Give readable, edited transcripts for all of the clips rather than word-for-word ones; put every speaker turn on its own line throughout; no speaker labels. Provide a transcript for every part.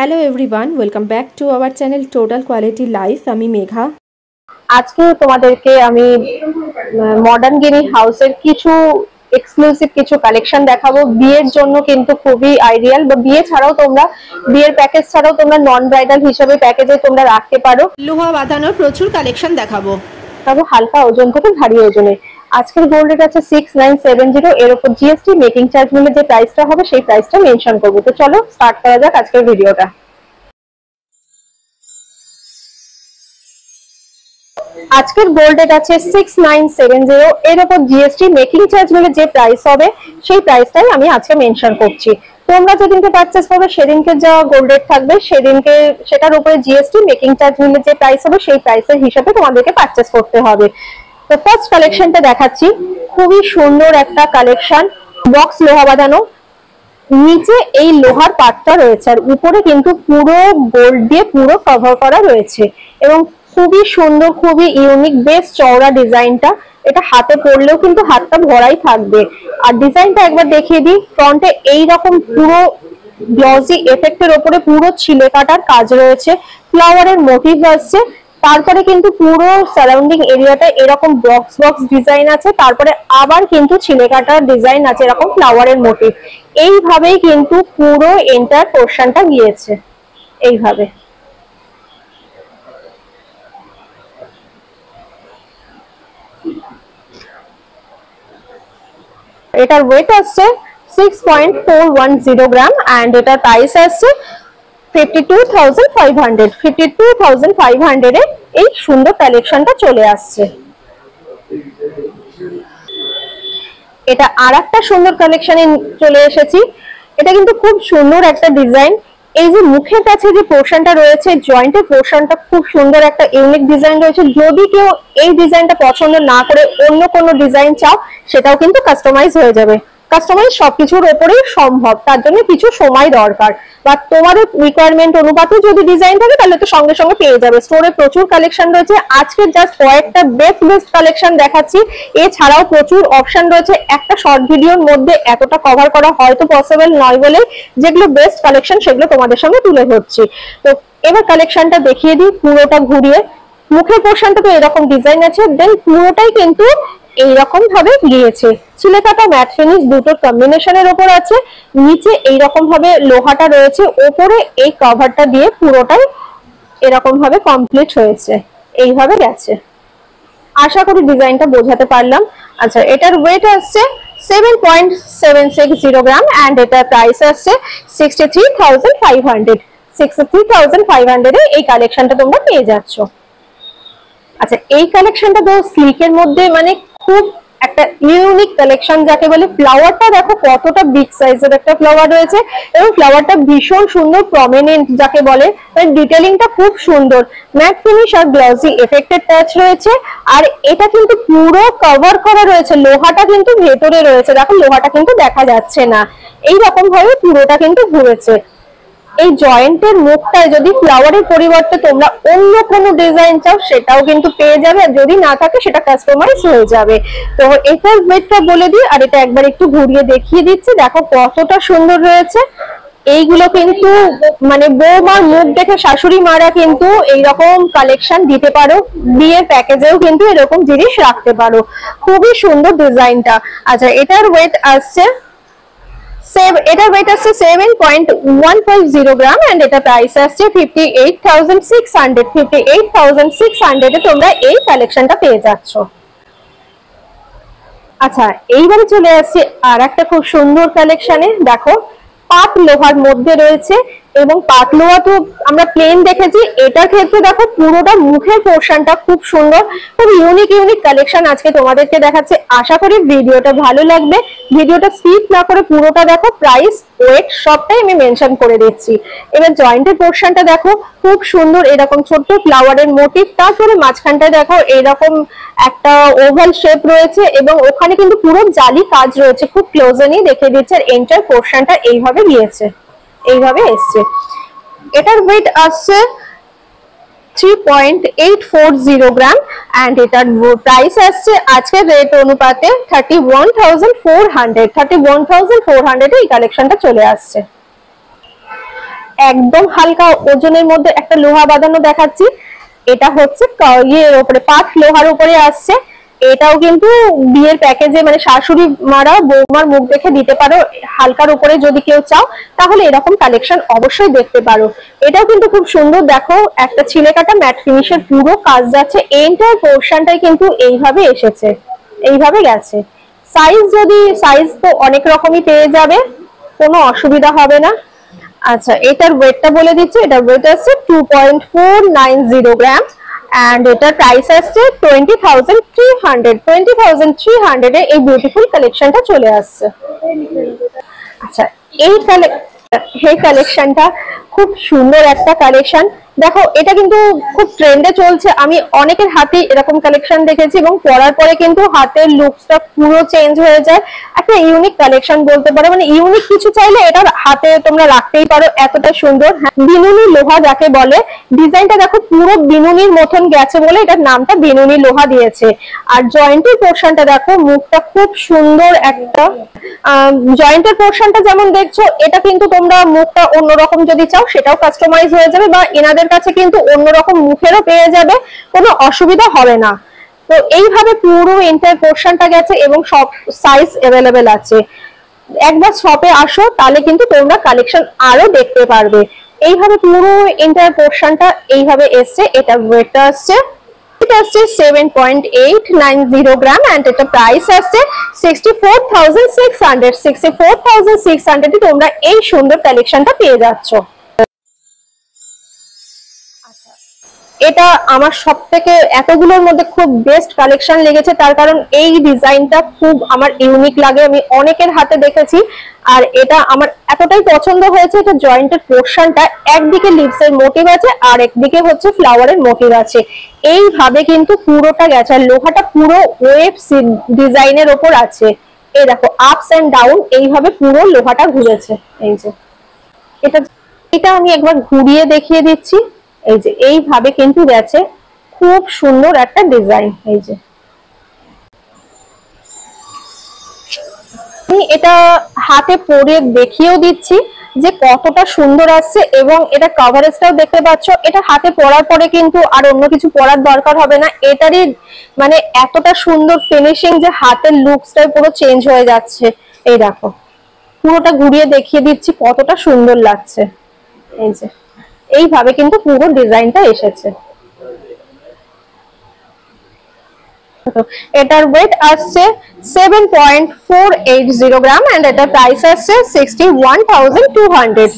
Hello everyone, welcome back to our channel total quality life. আমি মেঘা।
আজকে তোমাদেরকে আমি মডার্ন গিনি হাউসের কিছু এক্সক্লুসিভ কিছু কালেকশন দেখাবো। বিয়ের জন্য কিন্তু খুবই আইডিয়াল, বা বিয়ে ছাড়াও তোমরা বিয়ের প্যাকেজ ছাড়াও তোমরা নন ব্রাইডাল হিসেবে প্যাকেজে তোমরা রাখতে পারো।
লোহা বাঁধানোর প্রচুর কালেকশন দেখাবো,
তবে হালকা ওজন থেকে ভারী ওজনে। আজকের গোল্ড রেট আছে 6970। এর উপর জিএসটি মেকিং চার্জ মিলে যে প্রাইসটা হবে সেই প্রাইসটা মেনশন করবো। তো চলো স্টার্ট করা যাক আজকের ভিডিওটা। আজকের গোল্ড রেট আছে 6970। এর উপর জিএসটি মেকিং চার্জ মিলে যে প্রাইস হবে সেই প্রাইসটাই আমি আজকে মেনশন করছি। তোমরা যেদিনকে পারচেস করবে সেদিনকে যা গোল্ড রেট থাকবে সেদিনকে সেটার উপরে জিএসটি মেকিং চার্জ মিলে যে প্রাইস হবে সেই প্রাইসের হিসাবে তোমাদেরকে পারচেস করতে হবে। তো ফার্স্ট কালেকশনটা দেখাচ্ছি, খুবই সুন্দর একটা কালেকশন। বক্স লোহা বাঁধানো, নিচে এই লোহার পাটটা রয়েছে আর উপরে কিন্তু পুরো গোল্ড দিয়ে পুরো কভার করা রয়েছে এবং খুবই সুন্দর, খুবই ইউনিক, বেশ চওড়া ডিজাইনটা। এটা হাতে পরলেও কিন্তু হাতটা ভরাই থাকবে। আর ডিজাইনটা একবার দেখিয়ে দিই। ফ্রন্টে এইরকম পুরো গ্লসি এফেক্টের উপরে পুরো ছিলে কাটার কাজ রয়েছে, ফ্লাওয়ারের মোটিভ আসছে। তারপরে কিন্তু পুরো সারাউন্ডিং এরিয়াটা এরকম বক্স বক্স ডিজাইন আছে, তারপরে আবার কিন্তু ছিলে কাটার ডিজাইন আছে এরকম ফ্লাওয়ারের মোটিভ। এইভাবেই কিন্তু পুরো এন্টার পোর্শনটা গিয়েছে এইভাবে। এটার ওয়েট আসছে 6.410 গ্রাম এন্ড এটার প্রাইস আসছে 52,500। 52,500 এ এই সুন্দর কালেকশনটা চলে আসছে। এটা আরেকটা সুন্দর কালেকশনে চলে এসেছি। এটা কিন্তু খুব সুন্দর একটা ডিজাইন। এই যে মুখের কাছে যে পোর্শনটা রয়েছে, জয়েন্টের পোর্শনটা খুব সুন্দর একটা ইউনিক ডিজাইন রয়েছে। যদি কেউ এই ডিজাইনটা পছন্দ না করে অন্য কোনো ডিজাইন চাও সেটাও কিন্তু কাস্টমাইজ হয়ে যাবে। কাস্টমাইজ সবকিছুর ওপরেই সম্ভব, তার জন্য কিছু সময় দরকার। বা তোমাদের রিকোয়ারমেন্ট অনুপাতে যদি ডিজাইন থাকে তাহলে তো সঙ্গে সঙ্গে পেয়ে যাবে। স্টোরে প্রচুর কালেকশন রয়েছে। আজকে জাস্ট কয়েকটা বেস্ট কালেকশন দেখাচ্ছি। এছাড়াও প্রচুর অপশন রয়েছে। একটা শর্ট ভিডিওর মধ্যে এতটা কভার করা হয়তো পসিবল নয় বলে যেগুলো বেস্ট কালেকশন সেগুলো তোমাদের সঙ্গে তুলে ধরছি। তো এবার কালেকশনটা দেখিয়ে দিই পুরোটা ঘুরিয়ে। মুখের পোর্শনটা তো এরকম ডিজাইন আছে, দেন পুরোটাই কিন্তু এইরকম ভাবে গিয়েছে। ছিলে কাটা ম্যাট ফিনিশ দুটোর কম্বিনেশনের উপর আছে। নিচে এইরকম ভাবে লোহাটা রয়েছে, উপরে এই কভারটা দিয়ে পুরোটাই এরকম ভাবে কমপ্লিট হয়েছে। এইভাবে গেছে। আশা করি ডিজাইনটা বোঝাতে পারলাম। আচ্ছা, এটার ওয়েট আসছে 7.760 গ্রাম এন্ড এটার প্রাইস আসছে 63,500। 63,500 এ এই কালেকশনটা তোমরা পেয়ে যাচ্ছ। আচ্ছা, এই কালেকশনটা তো সিল্কের মধ্যে মানে খুব একটা ইউনিক কালেকশন যাকে বলে। ফ্লাওয়ারটা দেখো কতটা বিগ সাইজের একটা ফ্লাওয়ার রয়েছে এবং ফ্লাওয়ারটা ভীষণ সুন্দর প্রমিনেন্ট যাকে বলে, মানে ডিটেইলিংটা খুব সুন্দর। ম্যাট ফিনিশ আর গ্লসি এফেক্টেড টাচ রয়েছে। আর এটা কিন্তু পুরো কভার করা রয়েছে, লোহাটা কিন্তু ভেতরে রয়েছে। দেখো লোহাটা কিন্তু দেখা যাচ্ছে না। এইরকম ভাবে পুরোটা কিন্তু ঘুরেছে। এই জয়েন্টের মুখটায় যদি ফ্লাওয়ারের পরিবর্তে তোমরা অন্য কোনো ডিজাইন চাও সেটাও কিন্তু পেয়ে যাবে, আর যদি না থাকে সেটা কাস্টমাইজ হয়ে যাবে। তো এটার ওয়েটটা বলে দিই আর এটা একবার একটু ঘুরিয়ে দেখিয়ে দিচ্ছি। দেখো কতটা সুন্দর রয়েছে। এইগুলো কিন্তু মানে বৌমার মুখ দেখে শাশুড়ি মারা কিন্তু এইরকম কালেকশন দিতে পারো। বিয়ের প্যাকেজেও কিন্তু এরকম জিনিস রাখতে পারো। খুবই সুন্দর ডিজাইনটা। আচ্ছা, এটার ওয়েট আসছে এটার ওয়েট আসছে 7.150 গ্রাম এন্ড এটা প্রাইস আসছে 58,600। 58,600 এ তোমরা এই কালেকশনটা পেয়ে যাচ্ছ। আচ্ছা, এইবারে চলে আসছে আর একটা খুব সুন্দর কালেকশনে। দেখো পাট লোহার মধ্যে রয়েছে এবং পাট লোহা তো আমরা প্লেন দেখেছি, এটার ক্ষেত্রে দেখো পুরোটা মুখের পোর্শনটা খুব সুন্দর, খুব ইউনিক কালেকশন আজকে তোমাদেরকে দেখাচ্ছে। আশা করি ভিডিওটা ভালো লাগবে। ভিডিওটা স্কিপ না করে পুরোটা দেখো। প্রাইস, ওয়েট সবটাই আমি মেনশন করে দিচ্ছি। এবার জয়েন্টের পোর্শনটা দেখো খুব সুন্দর, এরকম ছোট্ট ফ্লাওয়ারের মোটিভ। তারপরে মাঝখানটায় দেখো এরকম একটা ওভাল শেপ রয়েছে এবং ওখানে কিন্তু পুরো জালি কাজ রয়েছে। খুব ক্লোজে নিয়ে দেখে দিচ্ছে। আর এন্টার পোর্শনটা এইভাবে গিয়েছে, এইভাবে এসছে। এটার ওয়েট আসছে 3.840 গ্রাম এন্ড এটার প্রাইস আসছে আজকের রেট অনুপাতে 31,400। 31,400 এই কালেকশনটা চলে আসছে। একদম হালকা ওজনের মধ্যে একটা লোহা বাঁধানো দেখাচ্ছি। এটা হচ্ছে ইয়ের উপরে পাত লোহার উপরে আসছে। এটাও কিন্তু বিয়ের প্যাকেজে মানে শাশুড়ি মারা বৌমার মুখ দেখে দিতে পারো হালকার উপরে যদি কেউ চাও, তাহলে এরকম কালেকশন অবশ্যই দেখতে পারো। এটাও কিন্তু খুব সুন্দর, দেখো একটা ছিলে কাটা ম্যাট ফিনিশের পুরো কাজ যাচ্ছে। এন্টার পোর্শনটাই কিন্তু এইভাবে এসেছে, এইভাবে গেছে। সাইজ তো অনেক রকমই পেয়ে যাবে, কোনো অসুবিধা হবে না। আচ্ছা, এটার ওয়েটটা বলে দিচ্ছি। এটার ওয়েট আছে 2.490 গ্রাম and এটার প্রাইস আসছে 20,300। 20,300 এ এই বিউটিফুল কালেকশনটা চলে আসছে। আচ্ছা, এই কালেকশনটা খুব সুন্দর একটা কালেকশন। দেখো এটা কিন্তু খুব ট্রেন্ডে চলছে, আমি অনেকের হাতে এরকম কালেকশন দেখেছি এবং পরার পরে কিন্তু হাতের লুকসটা পুরো চেঞ্জ হয়ে যায়। একটা ইউনিক কালেকশন বলতে পারো, মানে ইউনিক কিছু চাইলে এটা হাতে তোমরা রাখতেই পারো, এতটা সুন্দর। বিনুনি লোহা যাকে বলে, ডিজাইনটা দেখো পুরো বিনুনির মতন গেছে বলে এটার নামটা বিনুনি লোহা দিয়েছে। আর জয়েন্টের পোর্শনটা দেখো, মুখটা খুব সুন্দর একটা জয়েন্টের পোর্শনটা যেমন দেখছো, এটা কিন্তু তোমরা মুখটা অন্যরকম যদি চাও সেটাও কাস্টমাইজ হয়ে যাবে, বা এনাদের কাছে কিন্তু অন্যরকম মুখেরও পেয়ে যাবে, কোনো অসুবিধা হবে না। তো এইভাবে পুরো এন্টার পোর্শনটা গেছে এবং সব সাইজ अवेलेबल আছে। একবার শপে আসো, তাহলে কিন্তু তোমরা কালেকশন আরো দেখতে পারবে। এইভাবে পুরো এন্টার পোর্শনটা এইভাবে এসছে। এটা ওয়েটটা আসছে 7.890 গ্রাম and এটা প্রাইস আসছে 64,600। 64,600 এ তোমরা এই সুন্দর কালেকশনটা পেয়ে যাচ্ছ। এটা আমার সবথেকে এতগুলোর মধ্যে খুব বেস্ট কালেকশন লেগেছে, তার কারণ এই ডিজাইনটা খুব আমার ইউনিক লাগে, আমি অনেকের হাতে দেখেছি। আর এটা আমার এতটাই পছন্দ হয়েছে। এটা জয়েন্টের পোর্শনটা একদিকে লিভস এর মোটিভ আছে আর একদিকে হচ্ছে ফ্লাওয়ারের মোটিভ আছে, এইভাবে কিন্তু পুরোটা গেছে। আর লোহাটা পুরো ওয়েভ ডিজাইনের ওপর আছে। এই দেখো আপস এন্ড ডাউন এইভাবে পুরো লোহাটা ঘুরেছে। এই যে এটা আমি একবার ঘুরিয়ে দেখিয়ে দিচ্ছি। এই যে এইভাবে কিন্তু গেছে, খুব সুন্দর একটা ডিজাইন। এই যে আমি এটা হাতে পরে দেখিয়েও দিচ্ছি যে কতটা সুন্দর আসছে, এবং এটা কভারেজটাও দেখতে পাচ্ছ। এটা হাতে পরার পরে কিন্তু আর অন্য কিছু পরার দরকার হবে না, এটারই মানে এতটা সুন্দর ফিনিশিং যে হাতের লুকসটাই পুরো চেঞ্জ হয়ে যাচ্ছে। এই দেখো পুরোটা ঘুরিয়ে দেখিয়ে দিচ্ছি কতটা সুন্দর লাগছে। এই যে এইভাবে কিন্তু পুরো ডিজাইনটা এসেছে। এটার ওয়েট আসছে 7.480 গ্রাম and এটার প্রাইস আসছে 61,200।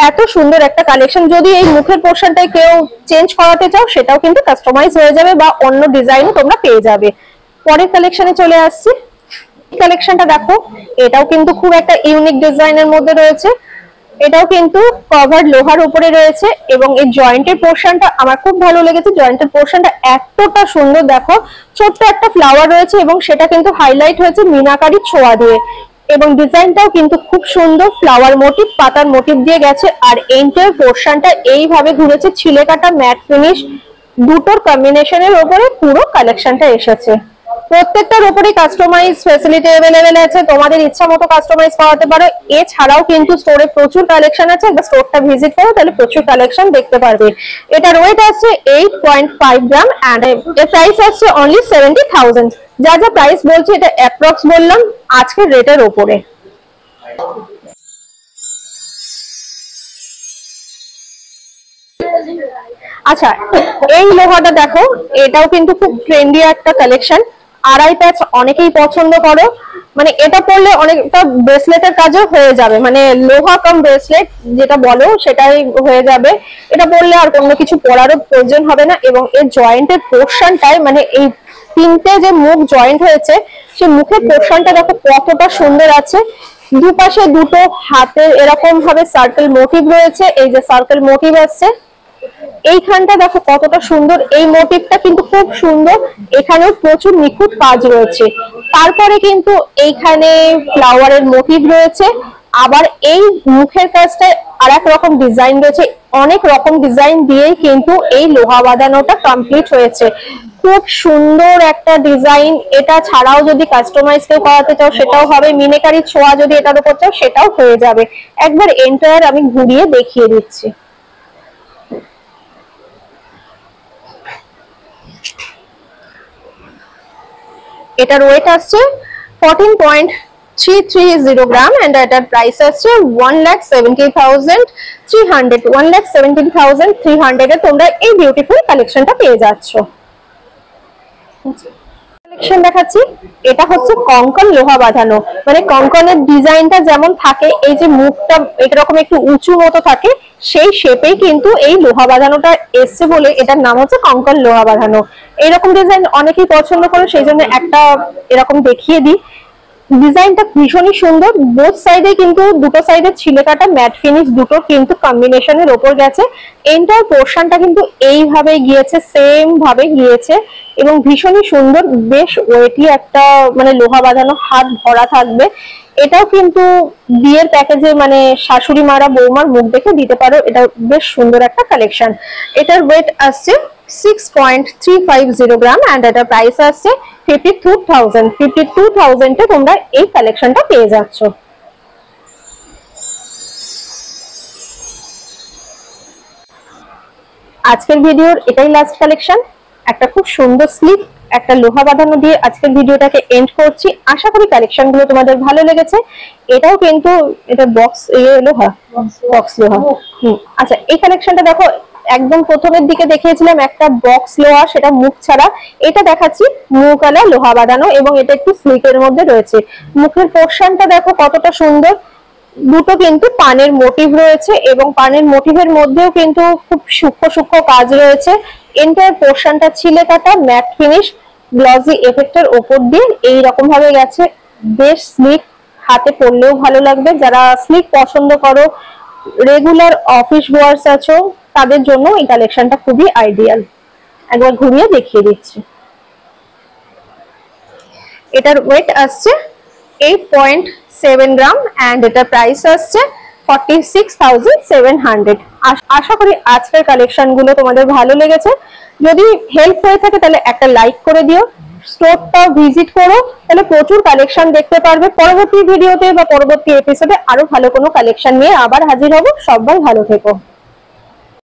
এত সুন্দর একটা কালেকশন। যদি এই মুখের পোর্শনটা কেউ চেঞ্জ করাতে চাও সেটাও কিন্তু কাস্টমাইজ হয়ে যাবে, বা অন্য ডিজাইনও তোমরা পেয়ে যাবে। পরের কালেকশনে চলে আসছি। কালেকশনটা দেখো, এটাও কিন্তু খুব একটা ইউনিক ডিজাইনের মধ্যে রয়েছে। এটাও কিন্তু কভার লোহার উপরে রয়েছে এবং এই জয়েন্টের পোর্শনটা আমার খুব ভালো লেগেছে। জয়েন্টের পোর্শনটা এতটা সুন্দর, দেখো ছোট্ট একটা ফ্লাওয়ার রয়েছে এবং সেটা কিন্তু হাইলাইট হয়েছে মিনাকারি ছোঁয়া দিয়ে, এবং ডিজাইনটাও কিন্তু খুব সুন্দর, ফ্লাওয়ার মোটিভ পাতার মোটিভ দিয়ে গেছে। আর এন্টার পোর্শনটা এইভাবে ঘুরেছে, ছিলে কাটা ম্যাট ফিনিশ দুটোর কম্বিনেশনের উপরে পুরো কালেকশনটা এসেছে। প্রত্যেকটার উপরে কাস্টমাইজ ফ্যাসিলিটি अवेलेबल আছে, তোমাদের ইচ্ছা মতো কাস্টমাইজ করাতে পারো। এছাড়াও কিন্তু স্টোরে প্রচুর কালেকশন আছে, একবার স্টোরটা ভিজিট করো তাহলে প্রচুর কালেকশন দেখতে পারবে। এটার ওয়েট আছে 8.5 গ্রাম এন্ড এর প্রাইস আছে অনলি 70,000। যা যা প্রাইস বলছি এটা অ্যাপ্রক্স বললাম আজকের রেটের উপরে। আচ্ছা, এই লোহাটা দেখো, এটাও কিন্তু খুব ট্রেন্ডি একটা কালেকশন। আড়াই প্যাচ অনেকেই পছন্দ করো, মানে এটা পরলে অনেকটা ব্রেসলেটের কাজও হয়ে যাবে, মানে লোহা কম ব্রেসলেট যেটা বলো সেটাই হয়ে যাবে। এটা পরলে আর কোনো কিছু পরারও প্রয়োজন হবে না। এবং এর জয়েন্টের পোর্শনটাই মানে এই তিনটে যে মুখ জয়েন্ট হয়েছে, সেই মুখের পোর্শনটা দেখো কতটা সুন্দর আছে। দুপাশে দুটো হাতে এরকম ভাবে সার্কেল মোটিভ রয়েছে। এই যে সার্কেল মোটিভ আছে, এইখানটা দেখো কতটা সুন্দর, এই মোটিভটা কিন্তু খুব সুন্দর। এখানেও প্রচুর নিখুঁত কাজ রয়েছে। তারপরে কিন্তু এইখানে ফ্লাওয়ারের মোটিভ রয়েছে। আবার এই মুখের কাজটায় আর এক রকম ডিজাইন রয়েছে। অনেক রকম ডিজাইন দিয়েই কিন্তু এই লোহা বাঁধানোটা কমপ্লিট হয়েছে। খুব সুন্দর একটা ডিজাইন। এটা ছাড়াও যদি কাস্টমাইজ কেউ করাতে চাও সেটাও হবে, মিনেকারি ছোঁয়া যদি এটার উপর চাও সেটাও হয়ে যাবে। একবার এন্টায়ার আমি ঘুরিয়ে দেখিয়ে দিচ্ছি। এটার ওয়েট আসছে 14.330 গ্রাম এন্ড এটার প্রাইস আসছে 1,70,300 1,70,300 এ তোমরা এই বিউটিফুল কালেকশনটা পেয়ে যাচ্ছ। কালেকশন দেখাচ্ছি, এটা হচ্ছে কঙ্কন লোহা বাঁধানো, মানে কঙ্কনের ডিজাইনটা যেমন থাকে, এই যে মুখটা এরকম একটু উঁচু মতো থাকে, সেই শেপেই কিন্তু এই লোহা বাঁধানোটা এসছে বলে এটার নাম হচ্ছে কঙ্কন লোহা বাঁধানো। এইরকম ডিজাইন অনেকেই পছন্দ করে, সেই জন্য একটা এরকম দেখিয়ে দিই। ডিজাইনটা ভীষণই সুন্দর, বোথ সাইডে কিন্তু দুটো সাইডে ছিলে কাটা ম্যাট ফিনিশ দুটো কিন্তু কম্বিনেশনের ওপর গেছে। এন্টার পোর্শনটা কিন্তু এইভাবে গিয়েছে, সেম ভাবে গিয়েছে এবং ভীষণই সুন্দর, বেশ ওয়েটি একটা মানে লোহা বাঁধানো, হাত ভরা থাকবে। এটাও কিন্তু বিয়ের প্যাকেজে মানে শাশুড়ি মারা বৌমার মুখ দেখে দিতে পারো, এটা বেশ সুন্দর একটা কালেকশন। এটার ওয়েট আসছে 6.350 গ্রাম এন্ড এটার প্রাইস আসছে 52,000 এ তোমরা এই কালেকশনটা পেয়ে যাচ্ছ। আজকের ভিডিওর এটাই লাস্ট কালেকশন, একটা খুব সুন্দর স্লিক একটা লোহা বাঁধানো দিয়ে আজকের ভিডিওটাকে এন্ড করছি। আশা করি কালেকশন গুলো তোমাদের ভালো লেগেছে। এটাও কিন্তু এটা বক্স লোহা, বক্স লোহা। আচ্ছা, এই কালেকশনটা দেখো, একদম প্রথমের দিকে দেখিয়েছিলাম একটা বক্স লোহা, সেটা মুখ ছাড়া। এটা দেখাচ্ছি মুখওয়ালা লোহা বাঁধানো এবং এটা একটু স্লিকের মধ্যে রয়েছে। মুখের পোর্শনটা দেখো কতটা সুন্দর, দুটো কিন্তু পানের মোটিভ রয়েছে এবং পানের মোটিভের মধ্যেও কিন্তু খুব সূক্ষ্ম সূক্ষ্ম কাজ রয়েছে। এন্টার পোর্শনটা ছিলে কাটা ম্যাট ফিনিশ গ্লসি এফেক্টের ওপর দিয়ে এইরকম ভাবে গেছে, বেশ স্লিক, হাতে পরলেও ভালো লাগবে। যারা স্লিক পছন্দ করো, রেগুলার অফিস গোয়ার্স আছো, তাদের জন্য এই কালেকশনটা খুবই আইডিয়াল। একবার ঘুরিয়ে দেখিয়ে দিচ্ছি। এটার ওয়েট আসছে 8.7 গ্রাম এন্ড এটার প্রাইস আসছে 46,700। আশা করি আজকের কালেকশন গুলো তোমাদের ভালো লেগেছে। যদি হেল্প হয়ে থাকে তাহলে একটা লাইক করে দিও, স্টোরটা ভিজিট করো, তাহলে প্রচুর কালেকশন দেখতে পারবে। পরবর্তী ভিডিওতে বা পরবর্তী এপিসোডে আরো ভালো কোনো কালেকশন নিয়ে আবার হাজির হব। সবাই ভালো থেকো।